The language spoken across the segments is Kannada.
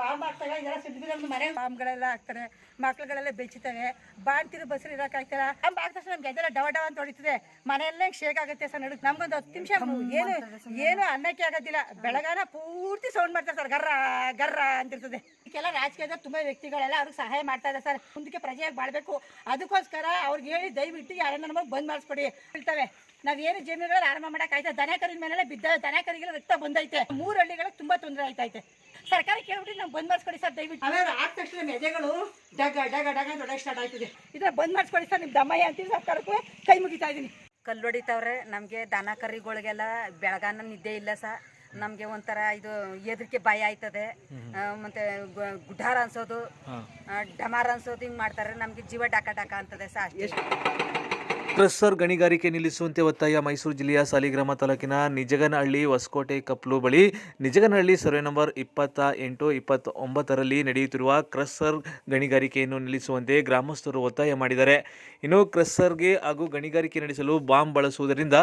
ಬಾಂಬ್ ಹಾಕ್ತಾರೆ, ಇದೆಲ್ಲ ಸುದ್ದಿ ಮನೆ ಬಾಂಬ್ಗಳೆಲ್ಲ ಹಾಕ್ತಾರೆ, ಮಕ್ಳುಗಳೆಲ್ಲ ಬೆಚ್ಚುತ್ತವೆ, ಬಾಣ್ತಿರು ಬಸ್ರು ಇರೋಕ್ಕಾಗ್ತಾರ. ಬಾಂಬ್ ಹಾಕಿದ ತಕ್ಷಣ ನಮ್ಗೆ ಅದೆಲ್ಲ ಡವ ಡವ ಅಂತ ಹೊಡಿತದೆ, ಮನೆಯಲ್ಲೇ ಶೇಕ್ ಆಗುತ್ತೆ ಸರ್. ನಡುಕ್ ನಮ್ಗೊಂದು 10 ನಿಮಿಷ ಏನು ಅನ್ನಕ್ಕೆ ಆಗೋದಿಲ್ಲ. ಬೆಳಗಾನ ಪೂರ್ತಿ ಸೌಂಡ್ ಮಾಡ್ತಾರೆ ಸರ್, ಗರ್ರ ಗರ್ರ ಅಂತಿರ್ತದೆ. ಇದಕ್ಕೆಲ್ಲ ರಾಜಕೀಯದ ತುಂಬಾ ವ್ಯಕ್ತಿಗಳೆಲ್ಲ ಅವ್ರಿಗೆ ಸಹಾಯ ಮಾಡ್ತಾ ಇದ್ದಾರೆ ಸರ್. ಮುಂದಕ್ಕೆ ಪ್ರಜೆಯಾಗಿ ಬಾಳ್ಬೇಕು, ಅದಕ್ಕೋಸ್ಕರ ಅವ್ರಿಗೆ ಹೇಳಿ ದಯವಿಟ್ಟು ಯಾರನ್ನ ನಮಗೆ ಬಂದ್ ಮಾಡಿಸ್ಕೊಡಿ ಹೇಳ್ತವೆ. ನಾವೇನು ಜಮೀನುಗಳಲ್ಲಿ ಆರಂಭ ಮಾಡಕ್ಕಾಯ್ತಾ, ದನ ಕರಿದ ಮೇಲೆ ಬಿದ್ದ ದನ ಕರಿಗೆಲ್ಲ ರಕ್ತ ಬಂದೈತೆ. 3 ಹಳ್ಳಿಗಳಿಗೆ ತುಂಬಾ ತೊಂದರೆ ಆಯ್ತೈತೆ. ಸರ್ಕಾರ ಕೇಳ್ಬಿಟ್ಟು ನಾವು ಬಂದ್ ಮಾಡಿಸ್ಕೊಡಿ ಸರ್ ದಯವಿಟ್ಟು. ಆಮೇಲೆ ಆದ ತಕ್ಷಣ ಮೆದೆಗಳು ಡಗ ಡಗ ಡಗ ದೊಡ್ಡ ಸ್ಟಾರ್ಟ್ ಆಯ್ತದೆ. ಇದನ್ನ ಬಂದ್ ಮಾಡಿಸ್ಕೊಡಿ ಸರ್, ನಿಮ್ ದಮ್ಮಯ್ಯ ಅಂತೀವಿ, ಸರ್ಕಾರಕ್ಕೂ ಕೈ ಮುಗಿತಾ ಇದೀನಿ. ಕಲ್ಲು ಹೊಡಿತಾವ್ರೆ ನಮಗೆ. ದನ ಕರಿಗಳಿಗೆಲ್ಲ ಬೆಳಗಾನ ನಿದ್ದೆ ಇಲ್ಲ ಸರ್. ನಮಗೆ ಒಂಥರ ಇದು ಎದರಿಕೆ ಭಯ ಆಯ್ತದೆ. ಮತ್ತೆ ಗುಡ್ಡಾರ ಅನ್ಸೋದು, ಡಮಾರ್ ಅನ್ಸೋದು ಹಿಂಗೆ ಮಾಡ್ತಾರೆ. ನಮಗೆ ಜೀವ ಡಾಕ ಡಾಕ ಅಂತದೆ ಸರ್. ಕ್ರಷರ್ ಗಣಿಗಾರಿಕೆ ನಿಲ್ಲಿಸುವಂತೆ ಒತ್ತಾಯ. ಮೈಸೂರು ಜಿಲ್ಲೆಯ ಸಾಲಿಗ್ರಾಮ ತಾಲೂಕಿನ ನಿಜಗನಹಳ್ಳಿ ಹೊಸಕೋಟೆ ಕಪ್ಲು ಬಳಿ ನಿಜಗನಹಳ್ಳಿ ಸರ್ವೆ ನಂಬರ್ 28, 29ರಲ್ಲಿ ನಡೆಯುತ್ತಿರುವ ಕ್ರಷರ್ ಗಣಿಗಾರಿಕೆಯನ್ನು ನಿಲ್ಲಿಸುವಂತೆ ಗ್ರಾಮಸ್ಥರು ಒತ್ತಾಯ ಮಾಡಿದ್ದಾರೆ. ಇನ್ನು ಕ್ರಷರ್ಗೆ ಹಾಗೂ ಗಣಿಗಾರಿಕೆ ನಡೆಸಲು ಬಾಂಬ್ ಬಳಸುವುದರಿಂದ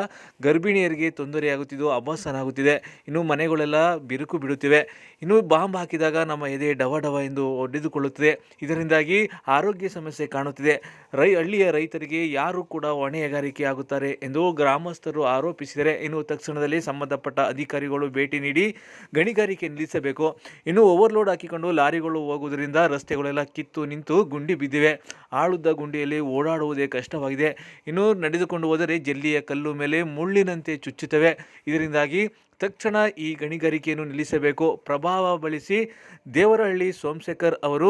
ಗರ್ಭಿಣಿಯರಿಗೆ ತೊಂದರೆಯಾಗುತ್ತಿದ್ದು ಅಭಾಸನಾಗುತ್ತಿದೆ. ಇನ್ನು ಮನೆಗಳೆಲ್ಲ ಬಿರುಕು ಬಿಡುತ್ತಿವೆ. ಇನ್ನು ಬಾಂಬ್ ಹಾಕಿದಾಗ ನಮ್ಮ ಎದೆ ಡವ ಡವ ಎಂದು ಒಡೆದುಕೊಳ್ಳುತ್ತದೆ. ಇದರಿಂದಾಗಿ ಆರೋಗ್ಯ ಸಮಸ್ಯೆ ಕಾಣುತ್ತಿದೆ. ಹಳ್ಳಿಯ ರೈತರಿಗೆ ಯಾರು ಕೂಡ ಹೊಣೆಗಾರಿಕೆ ಆಗುತ್ತಾರೆ ಎಂದು ಗ್ರಾಮಸ್ಥರು ಆರೋಪಿಸಿದರೆ ಇನ್ನು ತಕ್ಷಣದಲ್ಲಿ ಸಂಬಂಧಪಟ್ಟ ಅಧಿಕಾರಿಗಳು ಭೇಟಿ ನೀಡಿ ಗಣಿಗಾರಿಕೆ ನಿಲ್ಲಿಸಬೇಕು. ಇನ್ನು ಓವರ್ಲೋಡ್ ಹಾಕಿಕೊಂಡು ಲಾರಿಗಳು ಹೋಗುವುದರಿಂದ ರಸ್ತೆಗಳೆಲ್ಲ ಕಿತ್ತು ನಿಂತು ಗುಂಡಿ ಬಿದ್ದಿವೆ. ಆಳುದ್ದ ಗುಂಡಿಯಲ್ಲಿ ಓಡಾಡುವುದೇ ಕಷ್ಟವಾಗಿದೆ. ಇನ್ನು ನಡೆದುಕೊಂಡು ಹೋದರೆ ಜಲ್ಲಿಯ ಕಲ್ಲು ಮೇಲೆ ಮುಳ್ಳಿನಂತೆ ಚುಚ್ಚುತ್ತವೆ. ಇದರಿಂದಾಗಿ ತಕ್ಷಣ ಈ ಗಣಿಗಾರಿಕೆಯನ್ನು ನಿಲ್ಲಿಸಬೇಕು. ಪ್ರಭಾವ ಬಳಸಿ ದೇವರಹಳ್ಳಿ ಸೋಮಶೇಖರ್ ಅವರು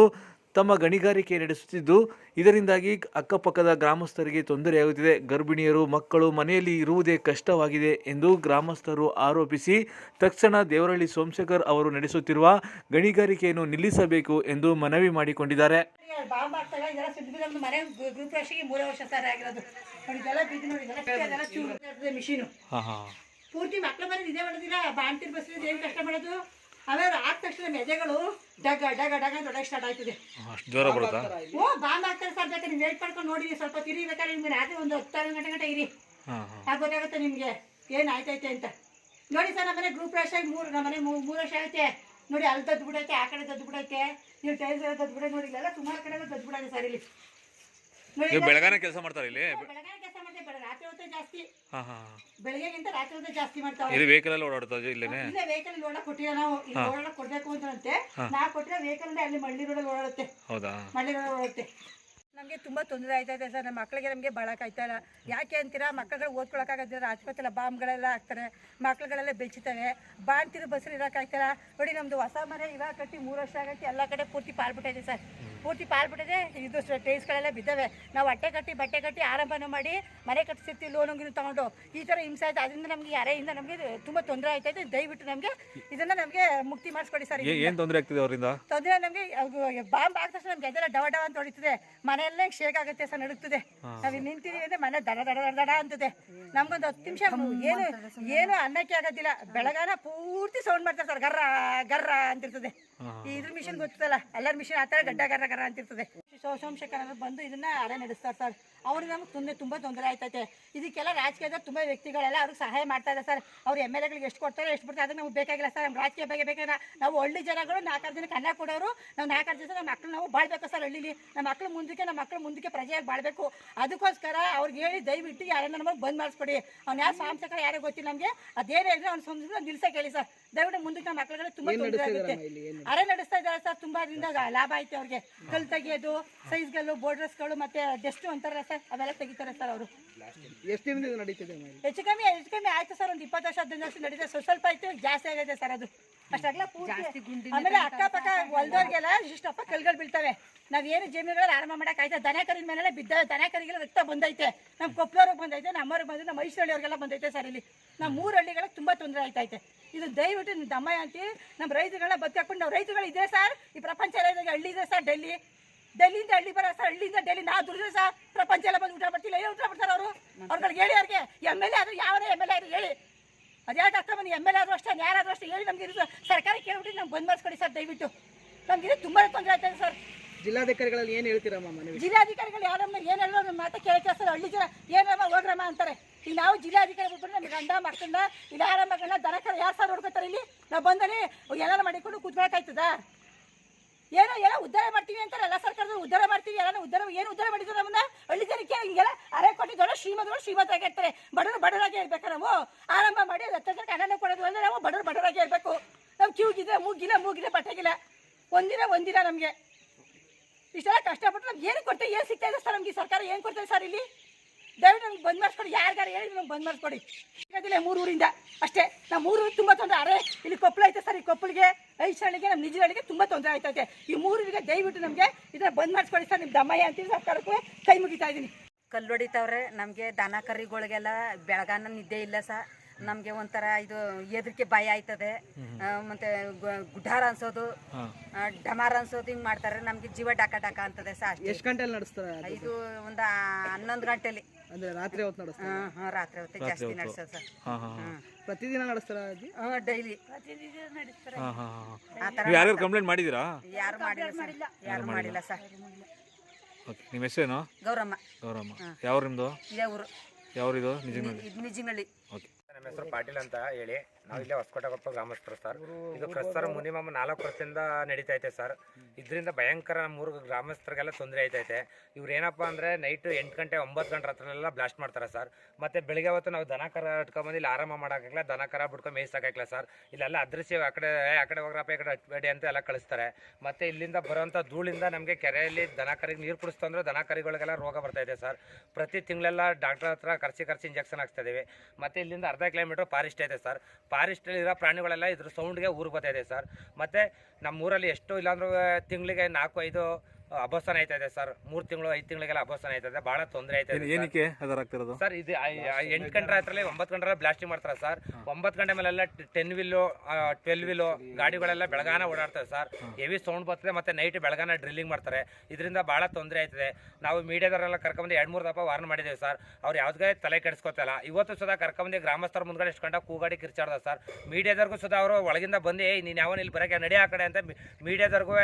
ತಮ್ಮ ಗಣಿಗಾರಿಕೆ ನಡೆಸುತ್ತಿದ್ದು ಇದರಿಂದಾಗಿ ಅಕ್ಕಪಕ್ಕದ ಗ್ರಾಮಸ್ಥರಿಗೆ ತೊಂದರೆಯಾಗುತ್ತಿದೆ. ಗರ್ಭಿಣಿಯರು ಮಕ್ಕಳು ಮನೆಯಲ್ಲಿ ಇರುವುದೇ ಕಷ್ಟವಾಗಿದೆ ಎಂದು ಗ್ರಾಮಸ್ಥರು ಆರೋಪಿಸಿ ತಕ್ಷಣ ದೇವರಹಳ್ಳಿ ಸೋಮಶೇಖರ್ ಅವರು ನಡೆಸುತ್ತಿರುವ ಗಣಿಗಾರಿಕೆಯನ್ನು ನಿಲ್ಲಿಸಬೇಕು ಎಂದು ಮನವಿ ಮಾಡಿಕೊಂಡಿದ್ದಾರೆ. ಬಾಂಬ್ ಹಾಕ್ತಾರೆ, ಇದೆಲ್ಲ ಸುದ್ದಿ ಮನೆ ಗ್ರೂಪ್ ರಾಶಿಗೆ 3 ವರ್ಷ ಸರ್ ಆಗಿರೋದು. ಇದೆಲ್ಲ ಬಿದ್ದು ನೋಡಿ, ಮಿಷಿನು ಪೂರ್ತಿ ಮಕ್ಳು ಮನೆ ಇದೇ ಮಾಡೋದಿಲ್ಲ. ಬಾಣ್ತಿರ್ ಬಸ್ ಏನು ಕಷ್ಟ ಮಾಡೋದು. ಆಮೇಲೆ ಆದ ತಕ್ಷಣ ಮೆದೆಗಳು ಡಗ ಡಗ ಡಗ ದೊಡ್ಡ ಸ್ಟಾರ್ಟ್ ಆಯ್ತದೆ. ಬಾಂಬ್ ಹಾಕ್ತಾರೆ ಸರ್. ಬೇಕಾದ್ರೆ ನೀವು ವೇಟ್ ಮಾಡ್ಕೊಂಡು ನೋಡಿ, ಸ್ವಲ್ಪ ತಿರಿಬೇಕಾದ್ರೆ ನಿಮ್ಗೆ ರಾತ್ರಿ ಒಂದು 10 ಗಂಟೆ ಇರಿ, ಆಗ ಗೊತ್ತಾಗುತ್ತೆ ನಿಮ್ಗೆ ಏನು ಆಯ್ತೈತೆ ಅಂತ. ನೋಡಿ ಸರ್, ನಮ್ಮನೆ ಗ್ರೂಪ್ ರಾಶಿ ನಮ್ಮನೆ 3 ವರ್ಷ ಆಯ್ತೆ ನೋಡಿ. ಅಲ್ಲಿ ದದ್ದು ಬಿಡೈತೆ, ಆ ಕಡೆ ದದ್ದು ಬಿಡೈತೆ, ನೀವು ಟೈಲ್ಸ್ ಎಲ್ಲ ದದ್ದು ಬಿಡೋದು ನೋಡಿ. ಇಲ್ಲೆಲ್ಲ ಸುಮಾರು ಕಡೆ ದದ್ದು ಬಿಡೋದು ಸರ್. ಇಲ್ಲಿ ಬೆಳಗಾನ ಕೆಲಸ ಮಾಡ್ತಾರೆ. ಇಲ್ಲಿ ಬೆಳಗಾನ ಕೆಲಸ ಮಾಡ್ತಾರೆ, ರಾತ್ರಿ ಹೊತ್ತು ಜಾಸ್ತಿ. ಬೆಳಗ್ಗೆಗಿಂತ ರಾತ್ರಿ ಹೊತ್ತು ಜಾಸ್ತಿ ಮಾಡ್ತಾವೆ. ಇಲ್ಲಿ ವೆಹಿಕಲ್ ಎಲ್ಲ ಓಡಾಡ್ತಾವೆ. ಇಲ್ಲೇ ವೆಹಿಕಲ್ ಓಡಾಕ್ ಕೊಟ್ಟಿಲ್ಲ ನಾವು. ಇಲ್ಲಿ ಓಡಾಕ್ ಕೊಡ್ಬೇಕು ಅಂತಂತೆ ನಾವು ಕೊಟ್ಟರೆ ವೆಹಿಕಲ್ ಅಲ್ಲಿ ಮಳ್ಳಿ ರೋಡಲ್ಲಿ ಓಡಾಡುತ್ತೆ. ಹೌದಾ, ಮಳ್ಳಿ ರೋಡ್ ಓಡಾಡುತ್ತೆ. ನಮಗೆ ತುಂಬ ತೊಂದರೆ ಆಯ್ತೈತೆ ಸರ್. ನಮ್ಮ ಮಕ್ಕಳಿಗೆ ನಮಗೆ ಬಾಳಕ್ಕಾಯ್ತಾ ಇಲ್ಲ. ಯಾಕೆ ಅಂತೀರಾ, ಮಕ್ಕಳುಗಳು ಓದ್ಕೊಳಕ್ಕಾಗದಿಲ್ಲ. ಆಸ್ಪತ್ರೆ ಬಾಂಬ್ಗಳೆಲ್ಲ ಹಾಕ್ತಾರೆ, ಮಕ್ಳುಗಳೆಲ್ಲ ಬೆಚ್ಚುತ್ತವೆ, ಬಾಣ್ತಿರು ಬಸ್ರು ಇರೋಕ್ಕಾಗ್ತಾರ. ನೋಡಿ, ನಮ್ಮದು ಹೊಸ ಮನೆ ಇವಾಗ ಕಟ್ಟಿ 3 ವರ್ಷ ಆಗೈತಿ. ಎಲ್ಲ ಕಡೆ ಪೂರ್ತಿ ಪಾಲ್ಬಿಟ್ಟಿದೆ ಸರ್, ಪೂರ್ತಿ ಪಾಲ್ಬಿಟ್ಟಿದೆ. ಇದು ಟೈಲ್ಸ್ಗಳೆಲ್ಲ ಬಿದ್ದಾವೆ. ನಾವು ಬಟ್ಟೆ ಕಟ್ಟಿ ಆರಂಭನ ಮಾಡಿ ಮನೆ ಕಟ್ಟಿಸಿರ್ತೀವಿ, ಲೋನು ತಗೊಂಡು. ಈ ಥರ ಹಿಂಸೆ ಆಯ್ತು. ಅದರಿಂದ ನಮಗೆ ಯಾರೆಯಿಂದ ನಮಗೆ ತುಂಬ ತೊಂದರೆ ಆಯ್ತೈತೆ. ದಯವಿಟ್ಟು ನಮಗೆ ಇದನ್ನ ನಮಗೆ ಮುಕ್ತಿ ಮಾಡಿಸ್ಕೊಡಿ ಸರ್. ಏನು ತೊಂದರೆ ಆಗ್ತಿದೆ ಅವರಿಂದ? ತೊಂದರೆ ನಮಗೆ ಬಾಂಬ್ ಹಾಕಿದ ತಕ್ಷಣ ನಮ್ಗೆ ಅದೆಲ್ಲ ಡವ ಡವ ಅಂತ ಹೊಡಿತದೆ, ಮನೆಯಲ್ಲೇ ಶೇಕ್ ಆಗುತ್ತೆ ಸರ್, ನಡುತ್ತದೆ. ನಾವು ನಿಂತಿದ್ದೀವಿ ಅಂದ್ರೆ ಮನೆ ದಡ ದಡ ದಡ ದಡ ಅಂತದೆ. ನಮ್ಗೊಂದು 10 ನಿಮಿಷ ಏನು ಅನ್ನಕ್ಕೆ ಆಗೋದಿಲ್ಲ. ಬೆಳಗಾನ ಪೂರ್ತಿ ಸೌಂಡ್ ಮಾಡ್ತಾರೆ ಸರ್, ಗರ್ರ ಗರ್ರ ಅಂತಿರ್ತದೆ. ಇದ್ರ ಮಿಷಿನ್ ಗೊತ್ತಲ್ಲ, ಎಲ್ಲರ ಮಿಷಿನ್ ಆ ಥರ ಗಡ್ಡ ಗರ್ರ ಗರ್ರ ಅಂತಿರ್ತದೆ. ಸೋಮಶೇಖರ್ ಅವರು ಬಂದು ಇದನ್ನ ಅರೆ ನಡೆಸ್ತಾರೆ ಸರ್. ಅವ್ರಿಗೆ ನಮ್ಗೆ ತುಂಬಾ ತೊಂದರೆ ಆಯ್ತೈತೆ. ಇದಕ್ಕೆಲ್ಲ ರಾಜಕೀಯದ ತುಂಬಾ ವ್ಯಕ್ತಿಗಳೆಲ್ಲ ಅವ್ರಿಗೆ ಸಹಾಯ ಮಾಡ್ತಾ ಇದ್ದಾರೆ ಸರ್. ಅವ್ರು MLAಗಳಿಗೆ ಎಷ್ಟು ಕೊಡ್ತಾರೆ, ಎಷ್ಟು ಬಿಡ್ತಾರೆ, ಅದಕ್ಕೆ ನಮ್ಗೆ ಬೇಕಾಗಿಲ್ಲ ಸರ್. ನಮ್ಮ ರಾಜಕೀಯ ಬೇಕಾಗಿಲ್ಲ. ನಾವು ಹಳ್ಳಿ ಜನಗಳು 4 ಜನಕ್ಕೆ ಅನ್ನ ಕೊಡೋರು. ನಾವು 4 ದಿವಸ ನಮ್ಮ ಮಕ್ಕಳು ನಾವು ಬಾಳ್ಬೇಕು ಸರ್. ಹಳ್ಳಿಲಿ ನಮ್ಮ ಮಕ್ಕಳು ಮುಂದಕ್ಕೆ ಪ್ರಜೆಯಾಗಿ ಬಾಳ್ಬೇಕು. ಅದಕ್ಕೋಸ್ಕರ ಅವ್ರಿಗೆ ಹೇಳಿ ದಯವಿಟ್ಟು ಯಾರನ್ನ ನಮಗೆ ಬಂದ್ ಮಾಡಿಸ್ಕೊಡಿ. ಅವ್ನು ಯಾರು ಸೋಮಶೇಖರ್ ಯಾರೋ ಗೊತ್ತಿಲ್ಲ ನಮಗೆ. ಅದೇನೇ ಹೇಳಿದ್ರೆ ಅವ್ನು ಸಂಸ್ಥೆ ನಿಲ್ಸಕ್ಕೆ ಹೇಳಿ ಸರ್. ದಯವಿಟ್ಟು ಮುಂದಕ್ಕೆ ನಮ್ಮ ಮಕ್ಕಳುಗಳು ತುಂಬಾ ತೊಂದರೆ ಆಗುತ್ತೆ. ಅರೆ ನಡೆಸ್ತಾ ಇದ್ದಾರೆ ಸರ್. ತುಂಬಾ ಅದರಿಂದ ಲಾಭ ಐತೆ ಅವ್ರಿಗೆ. ಕಲ್ಲು ತೆಗಿಯೋದು, ಸೈಜ್ಗಳು, ಬೋರ್ಡರ್ಸ್ಗಳು, ಮತ್ತೆ ಡೆಸ್ಟ್ ಅಂತಾರಲ್ಲ ಸರ್, ಅವೆಲ್ಲ ತೆಗಿತಾರೆ ಸರ್ ಅವರು. ಎಷ್ಟು ದಿನದಿಂದ ನಡೀತಿದೆ? ಹೆಚ್ಚು ಕಮ್ಮಿ ಆಯ್ತು ಸರ್. ಒಂದು 20 ವರ್ಷ 15 ವರ್ಷ ನಡೀತದೆ. ಸ್ವಲ್ಪ ಆಯ್ತು, ಜಾಸ್ತಿ ಆಗಿದೆ ಸರ್ ಅದು. ಅಷ್ಟಾಗಲ್ಲ ಪೂರ್ತಿ. ಆಮೇಲೆ ಅಕ್ಕಪಕ್ಕ ಹೊಲ್ದವ್ರಿಗೆಲ್ಲ ಇಷ್ಟಪ್ಪ ಕಲ್ಗಳು ಬೀಳ್ತವೆ. ನಾವೇನು ಜಮೀನುಗಳಲ್ಲಿ ಆರಂಭ ಮಾಡಕ್ಕಾಯ್ತಾ, ದನ ಕರಿದ ಮೇಲೆ ಬಿದ್ದ ದನ ಕರಿಗೆಲ್ಲ ರಕ್ತ ಬಂದೈತೆ. ನಮ್ಮ ಕೊಪ್ಪಳವ್ರಿಗೆ ಬಂದೈತೆ, ನಮ್ಮವ್ರಿಗೆ ಬಂದೈತೆ, ನಮ್ಮ ಮೈಸೂರಳ್ಳಿಯವ್ರಿಗೆಲ್ಲ ಬಂದೈತೆ ಸರ್. ಇಲ್ಲಿ ನಮ್ಮ 3 ಹಳ್ಳಿಗಳಿಗೆ ತುಂಬ ತೊಂದರೆ ಆಯ್ತೈತೆ. ಇದು ದಯವಿಟ್ಟು ನಿಮ್ಮ ದಮ್ಮಯ್ಯ ಅಂತಿ ನಮ್ಮ ರೈತರುಗಳನ್ನ ಬತ್ತಿ ಹಾಕೊಂಡು. ನಾವು ರೈತರುಗಳು ಇದೆ ಸರ್. ಈ ಪ್ರಪಂಚ ಎಲ್ಲ ಹಳ್ಳಿ ಇದೆ ಸರ್. ಡೆಲ್ಲಿಯಿಂದ ಹಳ್ಳಿ ಬರ ಸರ್. ಹಳ್ಳಿಯಿಂದ ಡೆಲ್ಲಿ ನಾವು ದುಡಿದ್ರೆ ಸರ್, ಪ್ರಪಂಚ ಎಲ್ಲ ಬಂದು ಊಟ ಮಾಡ್ತಿಲ್ಲ. ಏನು ಊಟ ಮಾಡ್ತಾರೆ ಅವರು? ಅವ್ರಿಗೆ ಹೇಳಿ, ಅವ್ರಿಗೆ MLA ಆದರೂ ಯಾವನೇ MLA ಆದರೂ ಹೇಳಿ. ಅದ್ಯಾಕೆ ಅರ್ಥ ಬಂದು MLA ಆದರೂ ಅಷ್ಟೇ, ಯಾರಾದರೂ ಅಷ್ಟೇ ಹೇಳಿ ನಮ್ಗೆ ಇದು ಸರ್ಕಾರ ಕೇಳ್ಬಿಟ್ಟು ನಮ್ಗೆ ಬಂದ್ ಮಾಡಿಸ್ಕೊಡಿ ಸರ್ ದಯವಿಟ್ಟು. ನಮ್ಗೆ ಇದು ತುಂಬ ತೊಂದರೆ ಆಗ್ತದೆ ಸರ್. ಜಿಲ್ಲಾಧಿಕಾರಿಗಳಲ್ಲಿ ಏನು ಹೇಳ್ತೀರಮ್ಮ? ಜಿಲ್ಲಾಧಿಕಾರಿಗಳು ಯಾರಮ್ಮ ಏನು ಹೇಳೋ ನಮ್ಮ ಮಾತು ಕೇಳ್ತಾ ಸರ್. ಹಳ್ಳಿ ಜನ ಏನಮ್ಮ ಹೋಗ್ರಮ್ಮ ಅಂತಾರೆ. ಈಗ ನಾವು ಜಿಲ್ಲಾಧಿಕಾರಿ ಬಿಟ್ಬಿಟ್ಟು ನಮ್ಗೆ ಗಂಡ ಮಕ್ಕಳನ್ನ ಇಲ್ಲಿ ಆರಾಮ ಮಕ್ಕಳನ್ನ ದನ ಕರ ಯಾರು ಸರ್ ನೋಡ್ಕೊತಾರೆ. ಇಲ್ಲಿ ನಾವು ಬಂದಲ್ಲಿ ಏನಾರು ಮಾಡಿಕೊಂಡು ಕೂತ್ಕೊಳಕ್ಕಾಯ್ತದ? ಏನೋ ಉದ್ಧಾರ ಮಾಡ್ತೀವಿ ಅಂತಾರೆ ಎಲ್ಲ ಸರ್ಕಾರದವ್ರು ಉದ್ಧಾರ ಮಾಡ್ತೀವಿ ಎಲ್ಲ ಏನು ಉದ್ಧಾರ ಮಾಡಿದ್ರು ನಮ್ಮನ್ನ ಹಳ್ಳಿ ಜನಕ್ಕೆ ಹಿಂಗೆಲ್ಲ ಅರೆ ಕೊಟ್ಟಿದ್ದವರು ಶ್ರೀಮಂತರಾಗಿ ಇರ್ತಾರೆ ಬಡವರಾಗಿ ಇರ್ಬೇಕು ನಾವು ಆರಂಭ ಮಾಡಿ 10 ಜನಕ್ಕೆ ಅನ್ನ ಕೊಡೋದು ಅಂದ್ರೆ ನಾವು ಬಡವರಾಗಿ ಇರಬೇಕು ನಾವು ಕ್ಯೂಗಿದ್ರೆ ಮೂಗಿದ್ರೆ ಬಟ್ಟೆಗಿಲ್ಲ ಒಂದಿನ ನಮಗೆ ಇಷ್ಟೆಲ್ಲ ಕಷ್ಟಪಟ್ಟು ನಮ್ಗೆ ಏನು ಕೊಡ್ತಾರೆ ಏನು ಸಿಗ್ತಾ ಇದೆ ಸರ್ ನಮ್ಗೆ ಸರ್ಕಾರ ಏನು ಕೊಡ್ತಾರೆ ಸರ್ ಇಲ್ಲಿ ದಯವಿಟ್ಟು ನಮ್ಗೆ ಬಂದ್ ಮಾಡಿಸ್ಕೊಡಿ ಯಾರಿಗಾರು ಹೇಳಿ ನಮ್ಗೆ ಬಂದ್ ಮಾಡಿಸ್ಕೊಡಿ ಸಿಗೋದಿಲ್ಲ 3 ಊರಿಂದ ಅಷ್ಟೇ ನಾವು 3 ಊರಿಗೆ ತುಂಬ ತೊಂದರೆ ಅರೆ ಇಲ್ಲಿ ಕೊಪ್ಪಳ ಐತೆ ಸರ್ ಈ ಕೊಪ್ಪಳಿಗೆ ಐಶಾಳಿಗೆ ನಮ್ಮ ನಿಜಗಳಿಗೆ ತುಂಬ ತೊಂದರೆ ಆಯ್ತೈತೆ ಈ 3 ಊರಿಗೆ ದಯವಿಟ್ಟು ನಮಗೆ ಇದನ್ನ ಬಂದ್ ಮಾಡಿಸ್ಕೊಡಿ ಸರ್ ನಿಮ್ಮ ದಮ್ಮಯ್ಯ ಅಂತೀವಿ ಸರ್ಕಾರಕ್ಕೂ ಕೈ ಮುಗಿತಾ ಇದ್ದೀನಿ ಕಲ್ಲು ಹೊಡಿತಾವ್ರೆ ನಮಗೆ ದನ ಕರಿಗಳಿಗೆಲ್ಲ ಬೆಳಗಾನ ನಿದ್ದೆ ಇಲ್ಲ ಸರ್ ನಮಗೆ ಒಂಥರ ಇದು ಎದ್ರಿಕೆ ಭಯ ಆಯ್ತದೆ ಮತ್ತೆ ಗುಡ್ಡಾರ ಅನ್ಸೋದು ಡಮಾರ್ ಅನ್ಸೋದು ಹಿಂಗೆ ಮಾಡ್ತಾರೆ ನಮಗೆ ಜೀವ ಡಾಕ ಅಂತದೆ ಸರ್ ಎಷ್ಟು ಗಂಟೆಲಿ ನಡೆಸ್ತಾರೆ ಇದು ಒಂದು 11 ಗಂಟೆಲಿ ಅಂದ್ರೆ ರಾತ್ರಿ ಹೊತ್ತು ನಡೆಸ್ತಾರೆ ರಾತ್ರಿ ಹೊತ್ತೆ ಜಾಸ್ತಿ ನಡೆಸೋದು ಸರ್ ಪ್ರತಿದಿನ ನಡೆಸ್ತಾರ ಅಜ್ಜಿ ಡೈಲಿ ಯಾರು ಕಂಪ್ಲೇಂಟ್ ಮಾಡಿದ್ದೀರಾ? ಯಾರು ಮಾಡಿಲ್ಲ ಸರ್ ಓಕೆ, ನಿಮ್ಮ ಹೆಸರೇನು? ಗೌರಮ್ಮ. ಯಾವ ನಿಮ್ಮದು? ಇದೇ ಊರು. ಯಾವ್ರಿದು? ನಿಜನಹಳ್ಳಿ. ನಿಜನಹಳ್ಳಿ. ಓಕೆ. ನಮ್ಮ ಹೆಸರು ಪಾಟೀಲ್ ಅಂತ ಹೇಳಿ ನಾವು ಇಲ್ಲೇ ಹೊಸಕೋಟೆಕೊಪ್ಪ ಗ್ರಾಮಸ್ಥರು ಸರ್. ಇದು ಕ್ರಸ್ತರ ಮಿನಿಮಮ್ 4 ವರ್ಷದಿಂದ ನಡೀತೈತೆ ಸರ್. ಇದರಿಂದ ಭಯಂಕರ ನಮ್ಮೂರು ಗ್ರಾಮಸ್ಥರಿಗೆಲ್ಲ ತೊಂದರೆ ಆಯ್ತೈತೆ. ಇವ್ರು ಏನಪ್ಪ ಅಂದರೆ ನೈಟು 8 ಗಂಟೆ 9 ಗಂಟೆ ಹತ್ರನೆಲ್ಲ ಬ್ಲಾಸ್ಟ್ ಮಾಡ್ತಾರೆ ಸರ್. ಮತ್ತು ಬೆಳಿಗ್ಗೆ ಹೊತ್ತು ನಾವು ದನ ಕರ ಇಟ್ಕೊಂಬಂದು ಇಲ್ಲಿ ಆರಾಮ ಮಾಡೋಕ್ಕಾಗಲ್ಲ, ದನ ಕರ ಬಿಟ್ಕೊಂಡು ಮೇಯ್ಸೋಕ್ಕಾಗಲ್ಲ ಸರ್. ಇಲ್ಲೆಲ್ಲ ಅದೃಶ್ಯ ಆ ಕಡೆ ಹೋಗ್ರಪ್ಪ ಈ ಕಡೆ ಹಟ್ಬೇಡಿ ಅಂತ ಎಲ್ಲ ಕಳಿಸ್ತಾರೆ. ಮತ್ತು ಇಲ್ಲಿಂದ ಬರೋಂಥ ಧೂಳಿಂದ ನಮಗೆ ಕೆರೆಯಲ್ಲಿ ದನ ಕರಿಗೆ ನೀರು ಕುಡಿಸ್ತಂದ್ರೆ ದನ ಕರಿಗಳಿಗೆಲ್ಲ ರೋಗ ಬರ್ತಾಯಿದೆ ಸರ್. ಪ್ರತಿ ತಿಂಗಳೆಲ್ಲ ಡಾಕ್ಟರ್ ಹತ್ರ ಖರ್ಚು ಇಂಜೆಕ್ಷನ್ ಹಾಕ್ತಾ ಇದ್ದೀವಿ. ಮತ್ತು ಇಲ್ಲಿಂದ ಅರ್ಧ ಕಿಲೋಮೀಟ್ರ್ ಫಾರೆಸ್ಟ್ ಐತೆ ಸರ್. ಫಾರೆಸ್ಟಲ್ಲಿರೋ ಪ್ರಾಣಿಗಳೆಲ್ಲ ಇದ್ರ ಸೌಂಡ್ಗೆ ಊರಿಗೆ ಬರ್ತಾ ಇದೆ ಸರ್. ಮತ್ತು ನಮ್ಮೂರಲ್ಲಿ ಎಷ್ಟು ಇಲ್ಲಾಂದ್ರೂ ತಿಂಗಳಿಗೆ 4-5 ಅಬೋಸನ ಆಯ್ತದೆ ಸರ್. 3 ತಿಂಗಳು 5 ತಿಂಗಳಿಗೆಲ್ಲ ಅಬೋಸನ ಆಯ್ತದೆ. ಭಾಳ ತೊಂದರೆ ಆಯ್ತದೆ. ಏನಕ್ಕೆ ಅದರಾಗ್ತಿರೋದು ಸರ್? ಇದು 8 ಗಂಟೆ ಹತ್ರಲ್ಲೇ 9 ಗಂಟೆ ಬ್ಲಾಸ್ಟಿಂಗ್ ಮಾಡ್ತಾರೆ ಸರ್. 9 ಗಂಟೆ ಮೇಲೆಲ್ಲ 10 ವೀಲು 12 ವೀಲು ಗಾಡಿಗಳೆಲ್ಲ ಬೆಳಗಾನ ಓಡಾಡ್ತವೆ ಸರ್. ಹೆವಿ ಸೌಂಡ್ ಬರ್ತದೆ. ಮತ್ತು ನೈಟ್ ಬೆಳಗಾನ ಡ್ರಿಲ್ಲಿಂಗ್ ಮಾಡ್ತಾರೆ. ಇದರಿಂದ ಭಾಳ ತೊಂದರೆ ಆಯ್ತದೆ. ನಾವು ಮೀಡಿಯಾದವರೆಲ್ಲ ಕರ್ಕೊಂಬಂದು 2-3 ದಫಾ ವಾರ್ನ್ ಮಾಡಿದ್ದೇವೆ ಸರ್. ಅವ್ರು ಯಾವುದೇ ತಲೆ ಕೆಡಿಸ್ಕೊತಲ್ಲ. ಇವತ್ತು ಸುಧಾ ಕರ್ಕೊಂಬಂದು ಗ್ರಾಮಸ್ಥರ ಮುಂದ್ಗಡೆ ಎಷ್ಟು ಗಂಟೆ ಕೂಗಾಡಿ ಕಿರ್ಚಾಡ್ದ ಸರ್. ಮೀಡಿಯಾದವ್ರಿಗೂ ಸುಧಾ ಅವರು ಒಳಗಿಂದ ಬಂದು ನೀನು ಯಾವನು ಇಲ್ಲಿ ಬರೋಕ್ಕೆ ನಡಿ ಆ ಕಡೆ ಅಂತ ಮೀಡಿಯಾದವ್ರಿಗೂ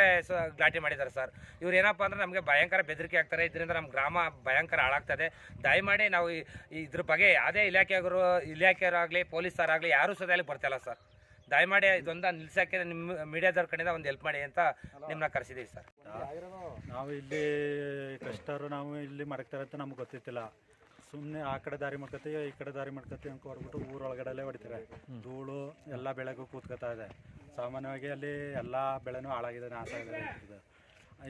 ಘಾಟಿ ಮಾಡಿದ್ದಾರೆ ಸರ್. ಇವ್ರು ಏನಪ್ಪ ಅಂದ್ರೆ ನಮಗೆ ಭಯಂಕರ ಬೆದರಿಕೆ ಆಗ್ತಾರೆ. ಇದರಿಂದ ನಮ್ಮ ಗ್ರಾಮ ಭಯಂಕರ ಹಾಳಾಗ್ತದೆ. ದಯಮಾಡಿ ನಾವು ಇದ್ರ ಬಗ್ಗೆ ಯಾವುದೇ ಇಲಾಖೆಯವರಾಗಲಿ ಪೊಲೀಸರಾಗಲಿ ಯಾರೂ ಸದಾ ಇಲ್ಲಿ ಬರ್ತಾಯಿಲ್ಲ ಸರ್. ದಯಮಾಡಿ ಇದೊಂದು ನಿಲ್ಸೋಕ್ಕೆ ನಿಮ್ಮ ಮೀಡಿಯಾದವ್ರ ಕಡೆಯಿಂದ ಒಂದು ಹೆಲ್ಪ್ ಮಾಡಿ ಅಂತ ನಿಮ್ಮನ್ನ ಕರೆಸಿದ್ದೀವಿ ಸರ್. ನಾವು ಇಲ್ಲಿ ಕಷ್ಟರು ನಾವು ಇಲ್ಲಿ ಮಡಗ್ತಾರೆ ಅಂತ ನಮ್ಗೆ ಗೊತ್ತಿತ್ತಿಲ್ಲ. ಸುಮ್ಮನೆ ಆ ಕಡೆ ದಾರಿ ಮಾಡ್ಕೊತೀವಿ ಈ ಕಡೆ ದಾರಿ ಮಾಡ್ಕೊತೀವಿ ಅಂತ ಹೊರಬಿಟ್ಟು ಊರೊಳಗಡೆಲ್ಲೇ ಹೊಡಿತಾರೆ. ಧೂಳು ಎಲ್ಲ ಬೆಳೆಗೂ ಕೂತ್ಕೊತಾ ಇದೆ. ಸಾಮಾನ್ಯವಾಗಿ ಅಲ್ಲಿ ಎಲ್ಲ ಬೆಳೆನೂ ಹಾಳಾಗಿದೆ, ನಾಶ ಆಗಿದೆ.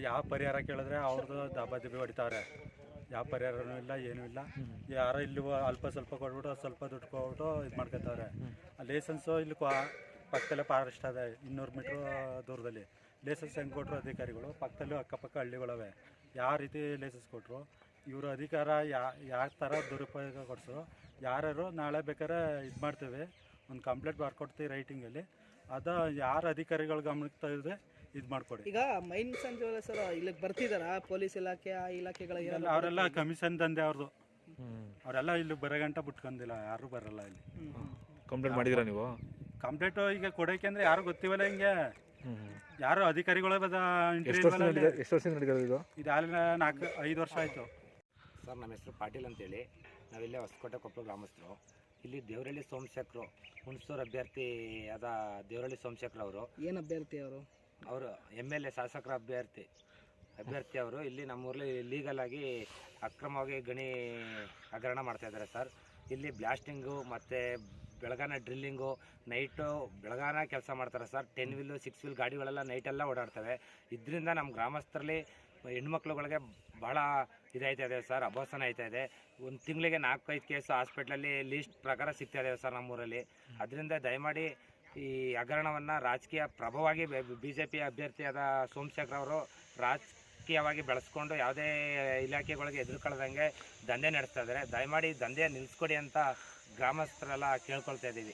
ಯಾವ ಪರಿಹಾರ ಕೇಳಿದ್ರೆ ಅವ್ರದ್ದು ದಬ್ಬಿ ಹೊಡಿತಾವ್ರೆ. ಯಾವ ಪರಿಹಾರನೂ ಇಲ್ಲ, ಏನೂ ಇಲ್ಲ. ಯಾರೋ ಇಲ್ಲಿ ಅಲ್ಪ ಸ್ವಲ್ಪ ಕೊಟ್ಬಿಟ್ಟು ಸ್ವಲ್ಪ ದುಡ್ಡು ಕೊಟ್ಬಿಟ್ಟು ಇದು ಮಾಡ್ಕೊತಾವ್ರೆ. ಲೈಸೆನ್ಸು ಇಲ್ಲಿ ಪಕ್ಕದಲ್ಲೇ ಫಾರೆಸ್ಟ್ ಅದೇ 200 ಮೀಟ್ರ್ ದೂರದಲ್ಲಿ. ಲೈಸೆನ್ಸ್ ಹೆಂಗೆ ಕೊಟ್ಟರು ಅಧಿಕಾರಿಗಳು? ಪಕ್ಕದಲ್ಲೂ ಅಕ್ಕಪಕ್ಕ ಹಳ್ಳಿಗಳವೆ. ಯಾವ ರೀತಿ ಲೈಸೆನ್ಸ್ ಕೊಟ್ಟರು? ಇವರು ಅಧಿಕಾರ ಯಾವ ಥರ ದುರುಪಯೋಗ ಕೊಡಿಸು. ಯಾರು ನಾಳೆ ಬೇಕಾದ್ರೆ ಇದು ಮಾಡ್ತೀವಿ, ಒಂದು ಕಂಪ್ಲೇಂಟ್ ಬರ್ಕೊಡ್ತೀವಿ ರೈಟಿಂಗಲ್ಲಿ. ಅದು ಯಾರು ಅಧಿಕಾರಿಗಳು ಗಮನಕ್ಕೆ ತೆಗೆದ್ರೆ ಇದು ಮಾಡಿಕೊಡಿ. ಈಗ ಮೈನ್ ಸಂಜೆ ಸರ್ ಇಲ್ಲಿಗೆ ಬರ್ತಿದಾರ ಪೊಲೀಸ್ ಇಲಾಖೆ ಆ ಇಲಾಖೆಗಳಿಗೆ? ಅವರೆಲ್ಲ ಕಮಿಷನ್ ದಂಧೆ ಅವ್ರದ್ದು. ಅವರೆಲ್ಲ ಇಲ್ಲಿ ಬರೋಗಂಟ ಬಿಟ್ಕೊಂಡಿಲ್ಲ, ಯಾರು ಬರಲ್ಲ ಇಲ್ಲಿ. ಕಂಪ್ಲೇಂಟ್ ಮಾಡಿದ್ದೀರಾ ನೀವು? ಕಂಪ್ಲೇಂಟು ಈಗ ಕೊಡೋಕೆ ಅಂದರೆ ಯಾರು ಗೊತ್ತಿವಲ್ಲ. ಹಿಂಗೆ ಯಾರು ಅಧಿಕಾರಿಗಳು ಎಷ್ಟು ವರ್ಷದಿಂದ ನಡೀತದೆ ಇದು? ಇದು ಅಲ್ಲಿ 4-5 ವರ್ಷ ಆಯಿತು ಸರ್. ನಮ್ಮ ಹೆಸರು ಪಾಟೀಲ್ ಅಂತೇಳಿ ನಾವಿಲ್ಲೇ ಹೊಸಕೋಟೆಕೊಪ್ಪ ಗ್ರಾಮಸ್ಥರು. ಇಲ್ಲಿ ದೇವರಹಳ್ಳಿ ಸೋಮಶೇಖರು ಹುಣಸೂರು ಅಭ್ಯರ್ಥಿ ಆದ ದೇವರಹಳ್ಳಿ ಸೋಮಶೇಖರ್ ಅವರು. ಏನು ಅಭ್ಯರ್ಥಿ ಅವರು MLA ಶಾಸಕರ ಅಭ್ಯರ್ಥಿ ಅವರು ಇಲ್ಲಿ ನಮ್ಮೂರಲ್ಲಿ ಲೀಗಲ್ ಆಗಿ ಅಕ್ರಮವಾಗಿ ಗಣಿ ಹಗರಣ ಮಾಡ್ತಾಯಿದ್ದಾರೆ ಸರ್. ಇಲ್ಲಿ ಬ್ಲಾಸ್ಟಿಂಗು ಮತ್ತು ಬೆಳಗಾನ ಡ್ರಿಲ್ಲಿಂಗು, ನೈಟು ಬೆಳಗಾನ ಕೆಲಸ ಮಾಡ್ತಾರೆ ಸರ್. 10 ವೀಲು 6 ವೀಲ್ ಗಾಡಿಗಳೆಲ್ಲ ನೈಟೆಲ್ಲ ಓಡಾಡ್ತವೆ. ಇದರಿಂದ ನಮ್ಮ ಗ್ರಾಮಸ್ಥರಲ್ಲಿ ಹೆಣ್ಮಕ್ಳುಗಳಿಗೆ ಭಾಳ ಇದಾಯ್ತಾಯಿದೆ ಸರ್. ಅಭಾಸನ ಆಯ್ತಾಯಿದೆ. ಒಂದು ತಿಂಗಳಿಗೆ 4-5 ಕೇಸು ಹಾಸ್ಪಿಟ್ಲಲ್ಲಿ ಲೀಸ್ಟ್ ಪ್ರಕಾರ ಸಿಗ್ತಾಯಿದೆ ಸರ್ ನಮ್ಮೂರಲ್ಲಿ. ಅದರಿಂದ ದಯಮಾಡಿ ಈ ಹಗರಣವನ್ನು ರಾಜಕೀಯ ಪ್ರಭಾವವಾಗಿ BJP ಅಭ್ಯರ್ಥಿಯಾದ ಸೋಮಶೇಖರ್ ಅವರು ರಾಜಕೀಯವಾಗಿ ಬೆಳೆಸ್ಕೊಂಡು ಯಾವುದೇ ಇಲಾಖೆಗಳಿಗೆ ಎದುರುಕೊಳ್ಳದಂಗೆ ದಂಧೆ ನಡೆಸ್ತಾ ಇದ್ದಾರೆ. ದಯಮಾಡಿ ದಂಧೆ ನಿಲ್ಲಿಸ್ಕೊಡಿ ಅಂತ ಗ್ರಾಮಸ್ಥರೆಲ್ಲ ಕೇಳ್ಕೊಳ್ತಾ ಇದ್ದೀವಿ.